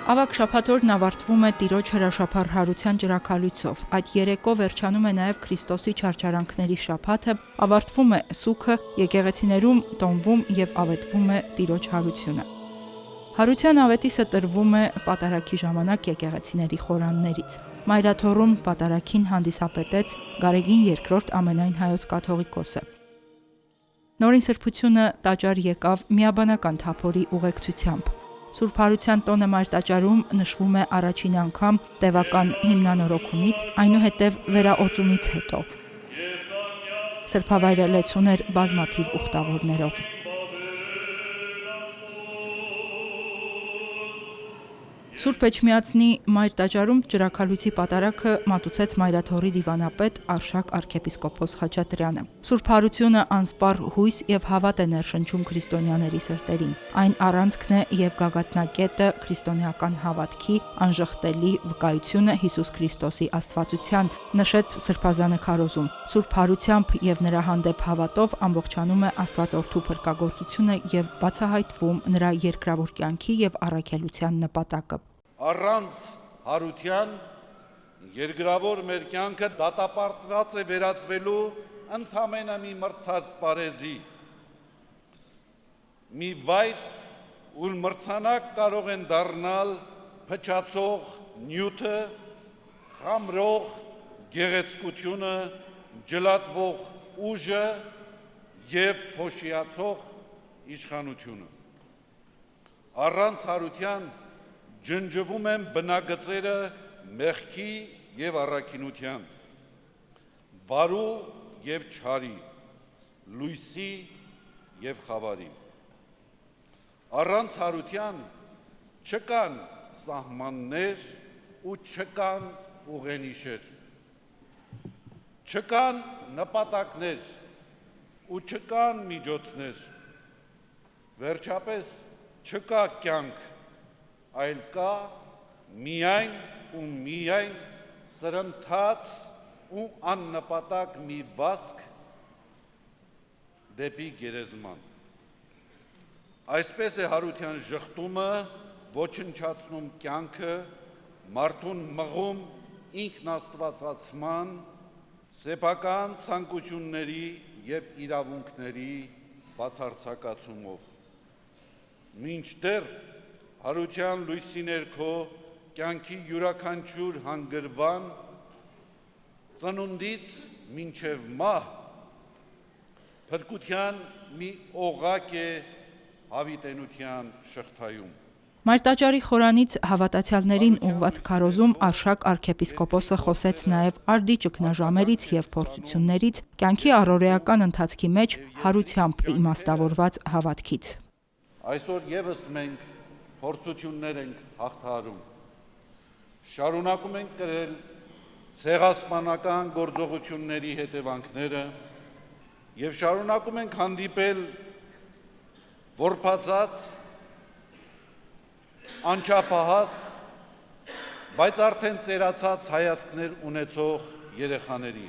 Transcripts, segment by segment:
Ավագ շաբաթօրն ավարտվում է Տիրոջ հրաշափառ հարության ճրագալույցով։ Այդ երեկո վերջանում է նաև Քրիստոսի չարչարանքների շաբաթը, ավարտվում է սուգը, եկեղեցիներում տոնվում եւ ավետվում է Տիրոջ հարությունը։ Հարության ավետիսը տրվում է պատարագի ժամանակ եկեղեցիների խորաններից։ Մայրաթոռում պատարագին հանդիսապետեց Գարեգին II ամենայն հայոց կաթողիկոսը։ Նորին սրբությունը տաճար եկավ միաբանական թափորի ուղեկցությամբ։ Սուրբ Հարության տոնը Մայրտաճարում նշվում է առաջին անգամ տևական հիմնանորոգումից, այնուհետև վերաօծումից հետո։ Սրբավայրելեցուն էր բազմաթիվ ուխտավորներով։ Սուրբ Էջմիածնի Մայրտաճարում ճրագալույցի պատարագը մատուցեց Մայրաթոռի դիվանապետ Արշակ arczepiskopos Խաչատրյանը։ Սուրբ Հարությունը անսպառ հույս եւ հավատ է ներշնչում քրիստոնյաների սրտերին։ Այն առանցքն է եւ գագաթնակետը քրիստոնեական հավատքի, անժխտելի վկայությունը Հիսուս Քրիստոսի աստվածության, նշեց Սրբազանը քարոզում։ Սուրբ Հարությամբ եւ նրա հանդեպ հավատով ամբողջանում է Աստվածորդու փրկagorցությունը եւ բացահայտվում նրա երկրավոր կյանքի եւ առաքելության նպատակը։ Առանց Հարության երկրավոր մեր կյանքը դատապարտված է վերածվելու ընդամենը մի մրցած պարեզի, մի վայր, ուր մրցանակ կարող են դառնալ փչացող նյութը, խամրող գեղեցկությունը, ջլատվող ուժը եւ փոշիացող իշխանությունը։ Առանց Հարության ջնջվում են բնագծերը մեղքի եւ առաքինության, բարու եւ չարի, լույսի եւ խավարի։ Առանց Հարության չկան սահմաններ ու չկան ուղենիշեր, չկան նպատակներ ու չկան միջոցներ, վերջապես չկա կյանք, այլ կա միայն ու միայն սրընթաց ու աննպատակ մի վազք դեպի գերեզման։ Այսպես է Հարության ժխտումը ոչնչացնում կյանքը, մարդուն մղում ինքնաստվածացման, սեփական ցանկությունների եւ իրավունքների բացարձակացումով։ Մինչդեռ Հարության լույսի ներքո կյանքի յուրաքանչյուր հանգրվան, ծնունդից մինչև մահ, փրկության մի օղակ է հավիտենության շղթայում։ Մայրտաճարի խորանից հավատացյալներին ուղված քարոզում Արշակ arczepiskopos-ը խոսեց նաև արդի ճգնաժամերից եւ փորձություններից, կյանքի առօրեական ընթացքի մեջ հարությամբ իմաստավորված հավատքից։ Այսօր եւս մենք փորձություններ ենք հաղթահարում։ Շարունակում ենք կրել ցեղասպանական գործողությունների հետևանքները եւ շարունակում ենք հանդիպել որբացած, անչափահաս, բայց արդեն ծերացած հայացքներ ունեցող երեխաների։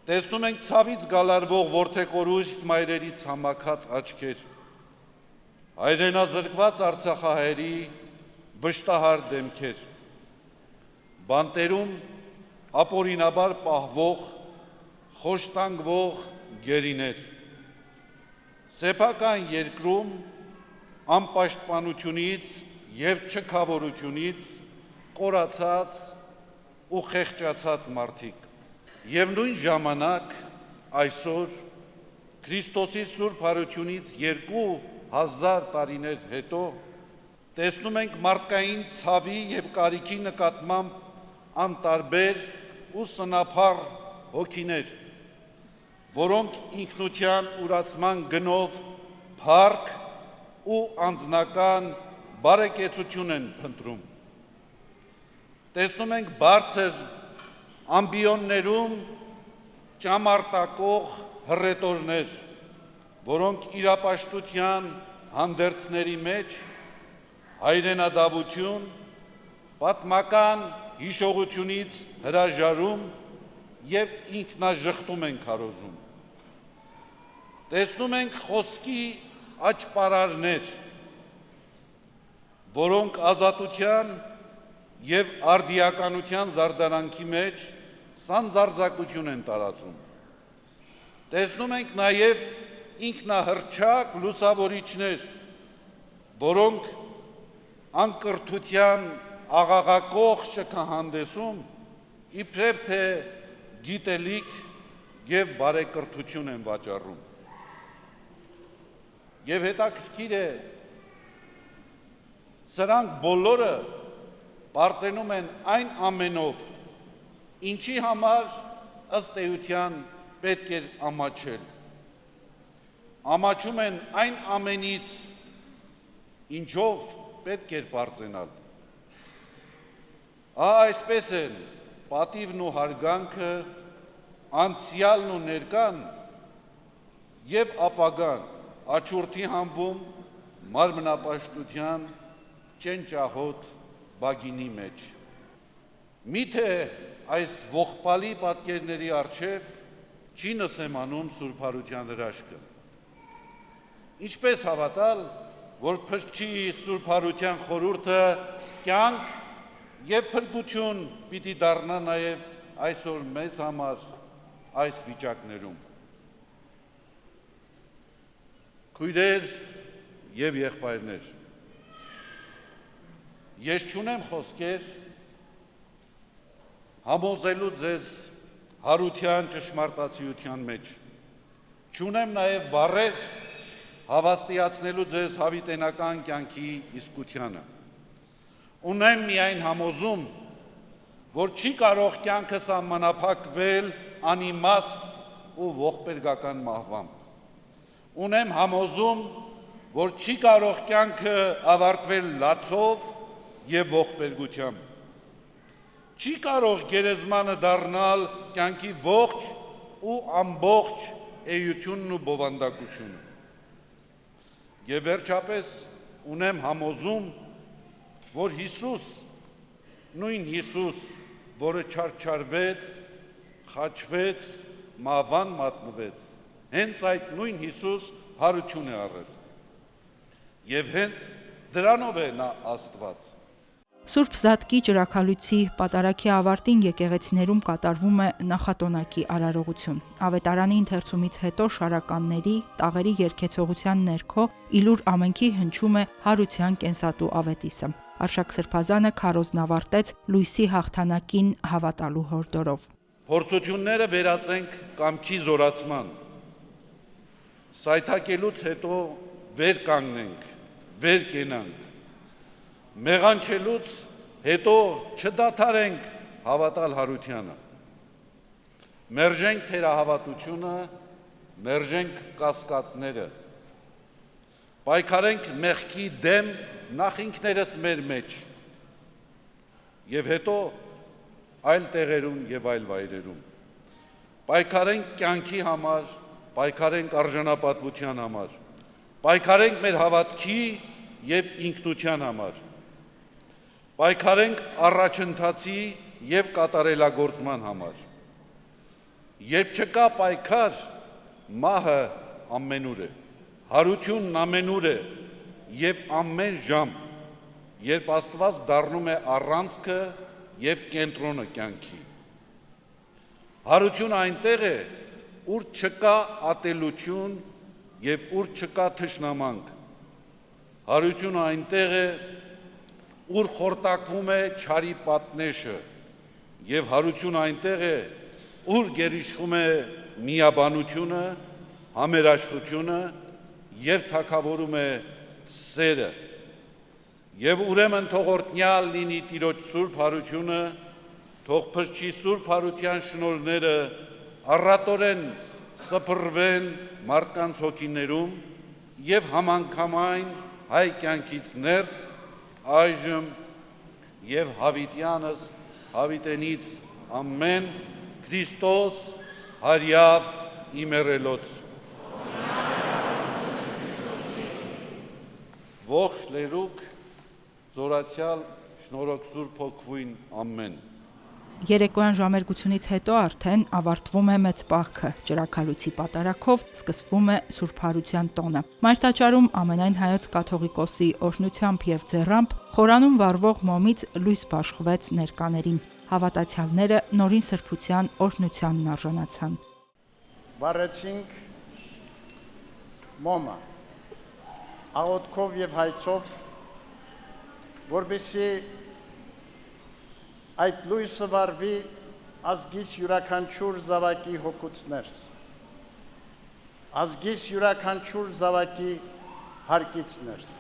Տեսնում ենք ցավից գալարվող որդեկորուստ մայրերի ցամաքած աչքեր, հայրենազրկված արցախահայերի վշտահար դեմքեր, բանտերում ապօրինաբար պահվող, խոշտանգվող գերիներ, սեփական երկրում անպաշտպանությունից եւ չքավորությունից կորացած ու խեղճացած մարդիկ։ Եվ նույն ժամանակ այսօր Քրիստոսի Սուրբ Հարությունից 2000 տարիներ հետո տեսնում ենք մարդկային ցավի եւ կարիքի նկատմամբ անտարբեր ու սնափառ հոգիներ, որոնք ինքնության ուրացման գնով փառք ու անձնական բարեկեցություն են փնտրում։ Տեսնում ենք բարձր ամբիոններում ճամարտակող հռետորներ, որոնք իրապաշտության հանդերձների մեջ հայրենադավություն, պատմական հիշողությունից հրաժարում եւ ինքնաժխտում են քարոզում։ Տեսնում ենք խոսքի աճպարարներ, որոնք ազատության եւ արդիականության զարդարանքի մեջ սանձարձակություն են տարածում։ Տեսնում ենք նաեւ ինքնահռչակ լուսավորիչներ, որոնք անկրթության աղաղակող շքահանդեսում իբրև թե գիտելիք եւ բարեկրթություն են վաճառում։ Եվ հետաքրքիր է, սրանք բոլորը բարձենում են այն ամենով, ինչի համար ըստ էության պետք էր ամաչել։ Ամաչում են այն ամենից, ինչով պետք էր բարձենալ։ Այսպես են պատիվն ու հարգանքը, անցյալն ու ներկան եւ ապագան աչուրդի համբում մարմնապաշտության ճենճահոտ բագինի մեջ։ Միթե այս ողբալի պատկերների առջև չի նսեմանում Սուրբ Հարության հրաշքը։ Ինչպես հավատալ, որ փրկչի Սուրբ Հարության խորհուրդը կյանք եւ փրկություն պիտի դառնա նաեւ այսօր մեզ համար այս վիճակներում։ Քույրեր եւ եղբայրներ, ես չունեմ խոսքեր համոզելու ձեզ հարության ճշմարտացիության մեջ, չունեմ նաեւ բառեր հավաստիացնելու ձեզ հավիտենական կյանքի իսկությանը։ Ունեմ միայն համոզում, որ չի կարող կյանքը սահմանափակվել անիմաստ ու ողբերգական մահվամբ։ Ունեմ համոզում, որ չի կարող կյանքը ավարտվել լացով եւ ողբերգությամբ։ Չի կարող գերեզմանը դառնալ կյանքի ողջ ու ամբողջ էությունն ու բովանդակությունը։ Եվ վերջապես ունեմ համոզում, որ Հիսուս, նույն Հիսուս, որը չարչարվեց, խաչվեց, մահվան մատնվեց, հենց այդ նույն Հիսուս հարություն է առել։ Եվ հենց դրանով է նա Աստված։ Սուրբ Զատկի ճրագալույցի պատարագի ավարտին եկեղեցիներում կատարվում է նախատոնակի արարողություն։ Ավետարանի ընթերցումից հետո շարականների, տաղերի երգեցողության ներքո իլուր ամենքի հնչում է հարության կենսատու ավետիսը։ Արշակ Սրբազանը քարոզն ավարտեց լույսի հաղթանակին հավատալու հորդորով։ Փորձությունները վերածենք կամքի զորացման։ Սայթակելուց հետո վեր կանգնենք, վեր կենանք։ Մեղանչելուց հետո չդադարենք հավատալ հարությանը։ Մերժենք թերահավատությունը, մերժենք կասկածները։ Պայքարենք մեղքի դեմ նախ ինքներս մեր մեջ եւ հետո այլ տեղերում եւ այլ վայրերում։ Պայքարենք կյանքի համար, պայքարենք արժանապատվության համար, պայքարենք մեր հավատքի եւ ինքնության համար։ Պայքարենք առաջընթացի եւ կատարելագործման համար։ Երբ չկա պայքար, մահը ամենուր է, հարությունն ամենուր է եւ ամեն ժամ, երբ Աստված դառնում է առանցքը եւ կենտրոնը կյանքի։ Հարությունը այնտեղ է, ուր չկա ատելություն եւ ուր չկա թշնամանք։ Հարությունը այնտեղ է, ուր խորտակվում է չարի պատնեշը, եւ հարությունը այնտեղ է, ուր գերիշխում է միաբանությունը, համերաշխությունը եւ թագավորում է սերը։ Եվ ուրեմն թող օրհնյալ լինի Տիրոջ Սուրբ Հարությունը, թող փրկչի Սուրբ Հարության շնորհները առատորեն սփռվեն մարդկանց հոգիներում եւ համանգամայն հայ կյանքից ներս այժմ եւ հավիտյանս հավիտենից ամեն Քրիստոս հարյավ իմերելոց ողջ լերուկ զորացյալ շնորհք Սուրբ Հոգվույն ամեն Երեկոյան ժամերգությունից հետո արդեն ավարտվում է մեծ պահքը, ջրաքալույցի պատարագով սկսվում է Սուրբ Հարության տոնը։ Մայրտաճարում ամենայն հայոց կաթողիկոսի օրհնությամբ եւ ձեռամբ խորանում վառվող մոմից լույս բաշխվեց ներկաներին։ Հավատացյալները նորին սրբության օրհնությանն արժանացան։ Վառեցինք մոմը աղոթքով եւ հայցով, որպեսզի այդ լույսը վառվի ազգիս յուրաքանչյուր զավակի հոգուց ներս, ազգիս յուրաքանչյուր զավակի հարկից ներս։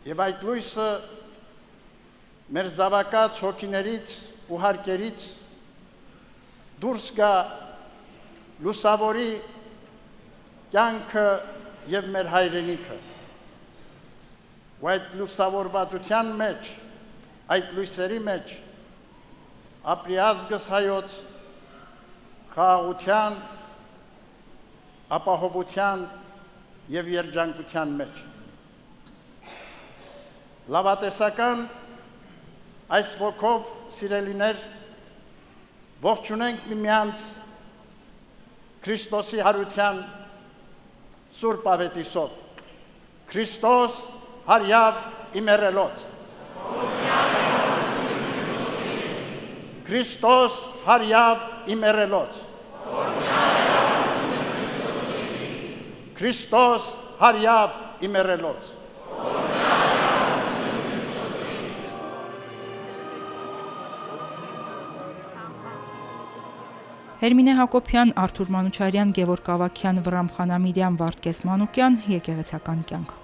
Եվ այդ լույսը մեր զավակած հոգիներից ու հարկերից դուրս գա լուսավորի կյանքը եւ մեր հայրենիքը։ Ու այդ լուսավորվածության մեջ, այդ լույսերի մեջ ապրի ազգս հայոց խաղաղության, ապահովության եւ երջանկության մեջ։ Լավատեսական այս ոգով սիրելիներ ողջունենք միմյանց Քրիստոսի հարության Սուրբ ավետիսով։ Քրիստոս հարյավ իմերելոց։ Քրիստոս հարյավ իմերելոց։ Քրիստոս հարյավ իմերելոց։ Հերմինե Հակոբյան, Արթուր Մանուչարյան, Գևորգ Ավագյան, Վռամ Խանամիրյան, Վարդգես Մանուկյան, եկեղեցական կյանք։